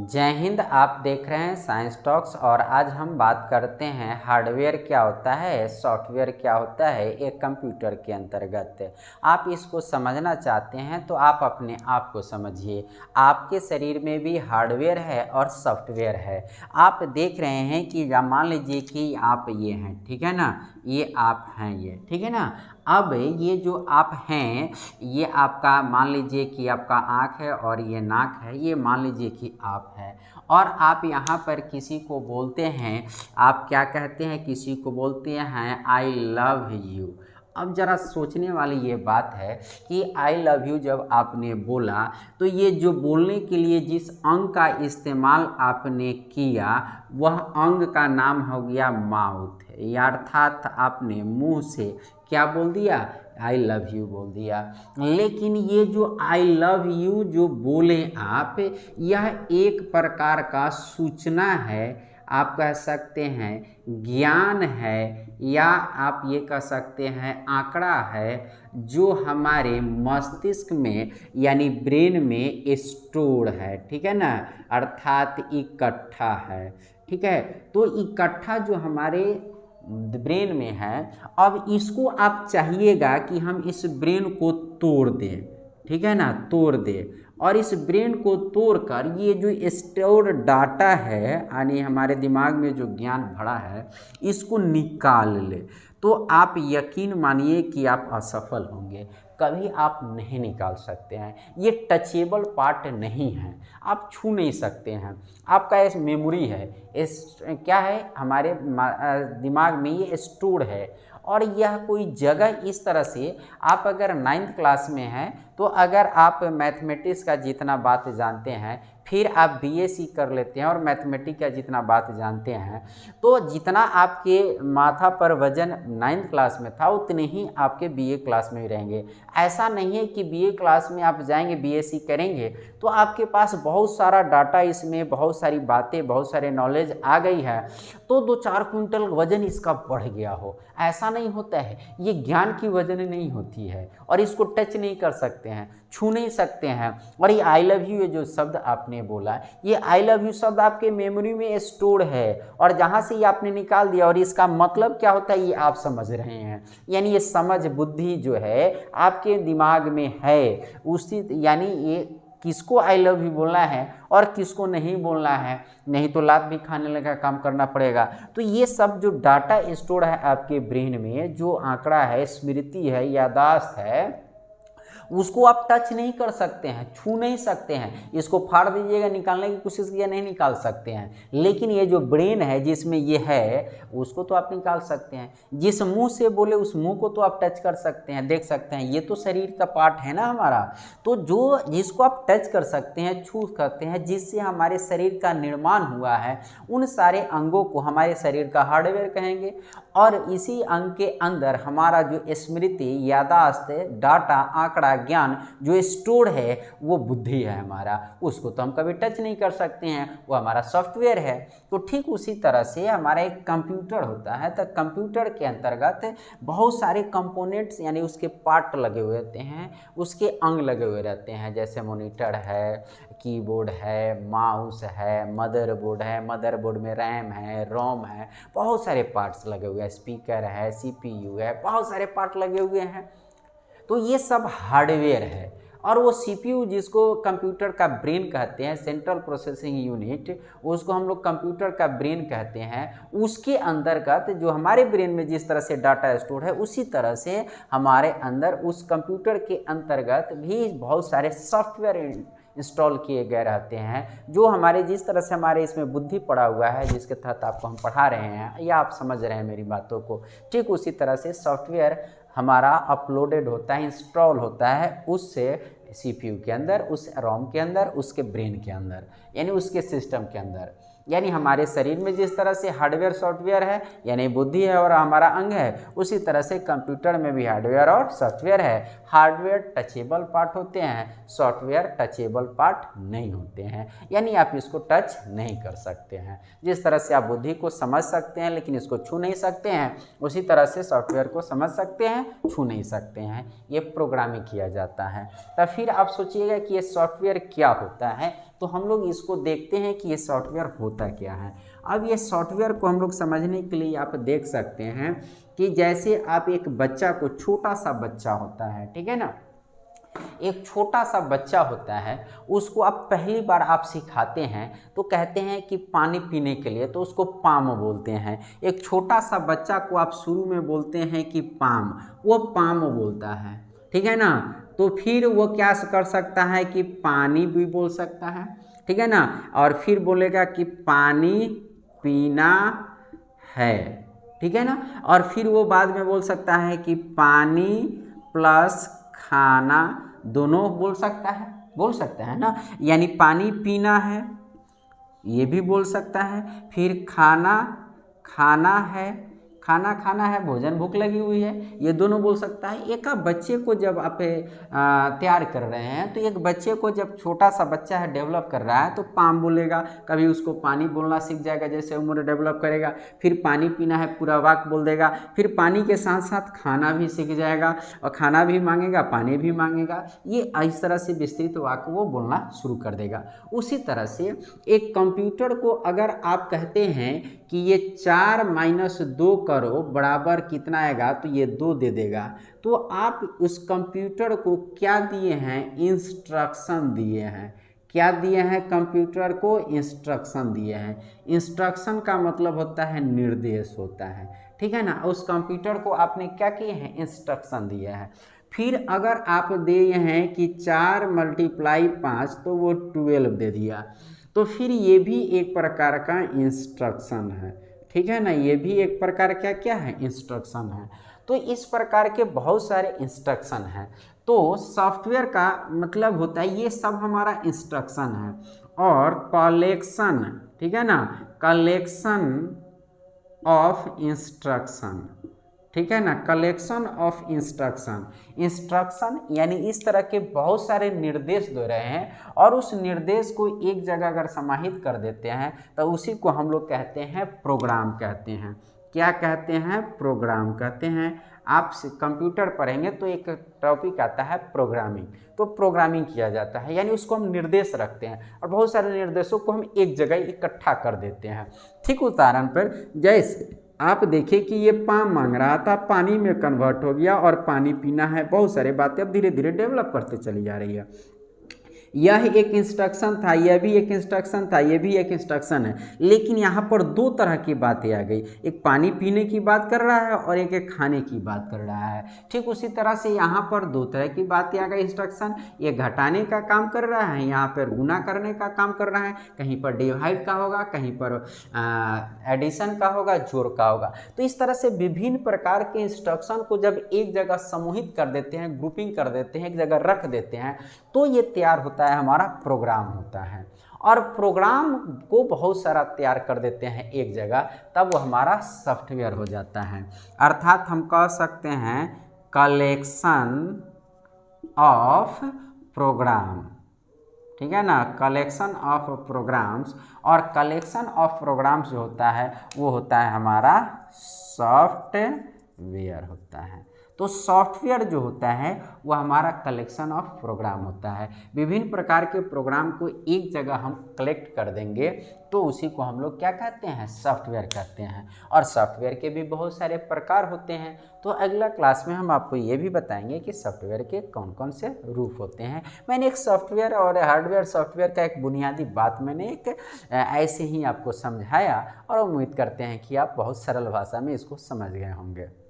जय हिंद। आप देख रहे हैं साइंस टॉक्स और आज हम बात करते हैं हार्डवेयर क्या होता है, सॉफ्टवेयर क्या होता है एक कंप्यूटर के अंतर्गत। आप इसको समझना चाहते हैं तो आप अपने आप को समझिए। आपके शरीर में भी हार्डवेयर है और सॉफ्टवेयर है। आप देख रहे हैं कि मान लीजिए कि आप ये हैं, ठीक है ना, ये आप हैं, ये ठीक है ना। अब ये जो आप हैं, ये आपका मान लीजिए कि आपका आँख है और ये नाक है, ये मान लीजिए कि आप हैं। और आप यहाँ पर किसी को बोलते हैं, आप क्या कहते हैं, किसी को बोलते हैं आई लव यू। अब ज़रा सोचने वाली ये बात है कि आई लव यू जब आपने बोला तो ये जो बोलने के लिए जिस अंग का इस्तेमाल आपने किया वह अंग का नाम हो गया माउथ, या अर्थात आपने मुंह से क्या बोल दिया, आई लव यू बोल दिया। लेकिन ये जो आई लव यू जो बोले आप, यह एक प्रकार का सूचना है, आप कह सकते हैं ज्ञान है, या आप ये कह सकते हैं आंकड़ा है, जो हमारे मस्तिष्क में यानी ब्रेन में स्टोर है, ठीक है ना, अर्थात इकट्ठा है, ठीक है। तो इकट्ठा जो हमारे ब्रेन में है, अब इसको आप चाहिएगा कि हम इस ब्रेन को तोड़ दें, ठीक है ना, तोड़ दें। और इस ब्रेन को तोड़कर ये जो स्टोर डाटा है यानी हमारे दिमाग में जो ज्ञान भरा है इसको निकाल ले, तो आप यकीन मानिए कि आप असफल होंगे। कभी आप नहीं निकाल सकते हैं। ये टचेबल पार्ट नहीं है, आप छू नहीं सकते हैं। आपका इस मेमोरी है, इस क्या है, हमारे दिमाग में ये स्टोर है। और यह कोई जगह इस तरह से, आप अगर 9th क्लास में हैं तो अगर आप मैथमेटिक्स का जितना बात जानते हैं, फिर आप बीएससी कर लेते हैं और मैथमेटिक्स का जितना बात जानते हैं, तो जितना आपके माथा पर वजन 9th क्लास में था उतने ही आपके बीए क्लास में भी रहेंगे। ऐसा नहीं है कि बीए क्लास में आप जाएंगे बीएससी करेंगे तो आपके पास बहुत सारा डाटा, इसमें बहुत सारी बातें, बहुत सारे नॉलेज आ गई है तो 2-4 क्विंटल वजन इसका बढ़ गया हो, ऐसा नहीं होता है। ये ज्ञान की वजन नहीं होती है और इसको टच नहीं कर सकते हैं, छू नहीं सकते हैं। और ये आई लव यू, ये जो शब्द आपने बोला, ये आई लव यू शब्द आपके मेमोरी में स्टोर है और जहाँ से ये आपने निकाल दिया, और इसका मतलब क्या होता है ये आप समझ रहे हैं। यानी ये समझ बुद्धि जो है आपके दिमाग में है, उसी यानी ये किसको आई लव यू बोलना है और किसको नहीं बोलना है, नहीं तो लात भी खाने लगा काम करना पड़ेगा। तो ये सब जो डाटा स्टोर है आपके ब्रेन में, जो आंकड़ा है, स्मृति है, याददाश्त है, उसको आप टच नहीं कर सकते हैं, छू नहीं सकते हैं। इसको फाड़ दीजिएगा, निकालने की कोशिश किया, नहीं निकाल सकते हैं। लेकिन ये जो ब्रेन है जिसमें ये है उसको तो आप निकाल सकते हैं। जिस मुंह से बोले उस मुंह को तो आप टच कर सकते हैं, देख सकते हैं, ये तो शरीर का पार्ट है ना हमारा। तो जो जिसको आप टच कर सकते हैं, छू सकते हैं, जिससे हमारे शरीर का निर्माण हुआ है, उन सारे अंगों को हमारे शरीर का हार्डवेयर कहेंगे। और इसी अंग के अंदर हमारा जो स्मृति, याददाश्त, डाटा, आंकड़ा, ज्ञान जो स्टोर है वो बुद्धि है हमारा, उसको तो हम कभी टच नहीं कर सकते हैं, वो हमारा सॉफ्टवेयर है। तो ठीक उसी तरह से हमारा एक कंप्यूटर होता है, तो कंप्यूटर के अंतर्गत बहुत सारे कंपोनेंट्स यानी उसके पार्ट लगे हुए रहते हैं, उसके अंग लगे हुए रहते हैं, जैसे मॉनिटर है, कीबोर्ड है, माउस है, मदरबोर्ड है, मदरबोर्ड में रैम है, रोम है, बहुत सारे पार्ट्स लगे हुए हैं, स्पीकर है, सीपीयू है, बहुत सारे पार्ट लगे हुए हैं। तो ये सब हार्डवेयर है। और वो सीपीयू जिसको कंप्यूटर का ब्रेन कहते हैं, सेंट्रल प्रोसेसिंग यूनिट, उसको हम लोग कंप्यूटर का ब्रेन कहते हैं, उसके अंतर्गत जो हमारे ब्रेन में जिस तरह से डाटा स्टोर है उसी तरह से हमारे अंदर उस कंप्यूटर के अंतर्गत भी बहुत सारे सॉफ्टवेयर इंस्टॉल किए गए रहते हैं, जो हमारे जिस तरह से हमारे इसमें बुद्धि पड़ा हुआ है, जिसके तहत आपको हम पढ़ा रहे हैं या आप समझ रहे हैं मेरी बातों को, ठीक उसी तरह से सॉफ्टवेयर हमारा अपलोडेड होता है, इंस्टॉल होता है उससे सीपीयू के अंदर, उस रोम के अंदर, उसके ब्रेन के अंदर, यानी उसके सिस्टम के अंदर। यानी हमारे शरीर में जिस तरह से हार्डवेयर सॉफ्टवेयर है यानी बुद्धि है और हमारा अंग है, उसी तरह से कंप्यूटर में भी हार्डवेयर और सॉफ्टवेयर है। हार्डवेयर टचेबल पार्ट होते हैं, सॉफ्टवेयर टचेबल पार्ट नहीं होते हैं, यानी आप इसको टच नहीं कर सकते हैं। जिस तरह से आप बुद्धि को समझ सकते हैं लेकिन इसको छू नहीं सकते हैं, उसी तरह से सॉफ्टवेयर को समझ सकते हैं, छू नहीं सकते हैं। ये प्रोग्रामिंग किया जाता है। तब फिर आप सोचिएगा कि ये सॉफ्टवेयर क्या होता है, तो हम लोग इसको देखते हैं कि ये सॉफ्टवेयर होता क्या है। अब ये सॉफ्टवेयर को हम लोग समझने के लिए आप देख सकते हैं कि जैसे आप एक बच्चा को, छोटा सा बच्चा होता है, ठीक है ना, एक छोटा सा बच्चा होता है, उसको आप पहली बार आप सिखाते हैं तो कहते हैं कि पानी पीने के लिए, तो उसको पाम बोलते हैं। एक छोटा सा बच्चा को आप शुरू में बोलते हैं कि पाम, वो पाम बोलता है, ठीक है ना। तो फिर वो क्या कर सकता है कि पानी भी बोल सकता है, ठीक है ना, और फिर बोलेगा कि पानी पीना है, ठीक है ना, और फिर वो बाद में बोल सकता है कि पानी प्लस खाना दोनों बोल सकता है ना, यानी पानी पीना है ये भी बोल सकता है, फिर खाना खाना है, खाना खाना है, भोजन भूख लगी हुई है, ये दोनों बोल सकता है। एक बच्चे को जब आप तैयार कर रहे हैं, तो एक बच्चे को जब छोटा सा बच्चा है डेवलप कर रहा है, तो पाम बोलेगा, कभी उसको पानी बोलना सीख जाएगा जैसे उम्र डेवलप करेगा, फिर पानी पीना है पूरा वाक्य बोल देगा, फिर पानी के साथ साथ खाना भी सीख जाएगा, और खाना भी मांगेगा पानी भी मांगेगा, ये इस तरह से विस्तृत वाक्य वो बोलना शुरू कर देगा। उसी तरह से एक कंप्यूटर को अगर आप कहते हैं कि ये 4 - 2 करो बराबर कितना आएगा, तो ये 2 दे देगा, तो आप उस कंप्यूटर को क्या दिए हैं, इंस्ट्रक्शन दिए हैं। क्या दिए हैं, कंप्यूटर को इंस्ट्रक्शन दिए हैं। इंस्ट्रक्शन का मतलब होता है निर्देश होता है, ठीक है ना। उस कंप्यूटर को आपने क्या किए हैं, इंस्ट्रक्शन दिए हैं। फिर अगर आप दिए हैं कि 4 × 5 तो वो 12 दे दिया, तो फिर ये भी एक प्रकार का इंस्ट्रक्शन है, ठीक है ना, ये भी एक प्रकार क्या क्या है, इंस्ट्रक्शन है। तो इस प्रकार के बहुत सारे इंस्ट्रक्शन हैं। तो सॉफ्टवेयर का मतलब होता है ये सब हमारा इंस्ट्रक्शन है, और कलेक्शन, ठीक है ना, कलेक्शन ऑफ इंस्ट्रक्शन, ठीक है ना, कलेक्शन ऑफ इंस्ट्रक्शन। इंस्ट्रक्शन यानी इस तरह के बहुत सारे निर्देश दे रहे हैं, और उस निर्देश को एक जगह अगर समाहित कर देते हैं तो उसी को हम लोग कहते हैं प्रोग्राम कहते हैं। क्या कहते हैं, प्रोग्राम कहते हैं। आप कंप्यूटर पढ़ेंगे तो एक टॉपिक आता है प्रोग्रामिंग, तो प्रोग्रामिंग किया जाता है, यानी उसको हम निर्देश रखते हैं और बहुत सारे निर्देशों को हम एक जगह इकट्ठा कर देते हैं। ठीक उदाहरण पर जैसे आप देखिए कि ये पाम मांग रहा था, पानी में कन्वर्ट हो गया, और पानी पीना है, बहुत सारे बातें अब धीरे धीरे डेवलप करते चली जा रही है। यह एक इंस्ट्रक्शन था, यह भी एक इंस्ट्रक्शन था, यह भी एक इंस्ट्रक्शन है, लेकिन यहाँ पर दो तरह की बातें आ गई, एक पानी पीने की बात कर रहा है और एक खाने की बात कर रहा है। ठीक उसी तरह से यहाँ पर दो तरह की बातें आ गई इंस्ट्रक्शन, ये घटाने का काम कर रहा है, यहाँ पर गुना करने का काम कर रहा है, कहीं पर डिवाइड का होगा, कहीं पर एडिशन का होगा, जोड़ का होगा। तो इस तरह से विभिन्न प्रकार के इंस्ट्रक्शन को जब एक जगह समूहित कर देते हैं, ग्रुपिंग कर देते हैं, एक जगह रख देते हैं, तो ये तैयार होता है, हमारा प्रोग्राम होता है। और प्रोग्राम को बहुत सारा तैयार कर देते हैं एक जगह, तब वो हमारा सॉफ्टवेयर हो जाता है। अर्थात हम कह सकते हैं कलेक्शन ऑफ प्रोग्राम, ठीक है ना, कलेक्शन ऑफ प्रोग्राम्स। और कलेक्शन ऑफ प्रोग्राम्स जो होता है वो होता है हमारा सॉफ्टवेयर होता है। तो सॉफ्टवेयर जो होता है वह हमारा कलेक्शन ऑफ प्रोग्राम होता है। विभिन्न प्रकार के प्रोग्राम को एक जगह हम कलेक्ट कर देंगे तो उसी को हम लोग क्या कहते हैं, सॉफ्टवेयर कहते हैं। और सॉफ्टवेयर के भी बहुत सारे प्रकार होते हैं। तो अगला क्लास में हम आपको ये भी बताएंगे कि सॉफ्टवेयर के कौन कौन से रूप होते हैं। मैंने एक सॉफ्टवेयर और हार्डवेयर सॉफ्टवेयर का एक बुनियादी बात मैंने एक ऐसे ही आपको समझाया, और उम्मीद करते हैं कि आप बहुत सरल भाषा में इसको समझ गए होंगे।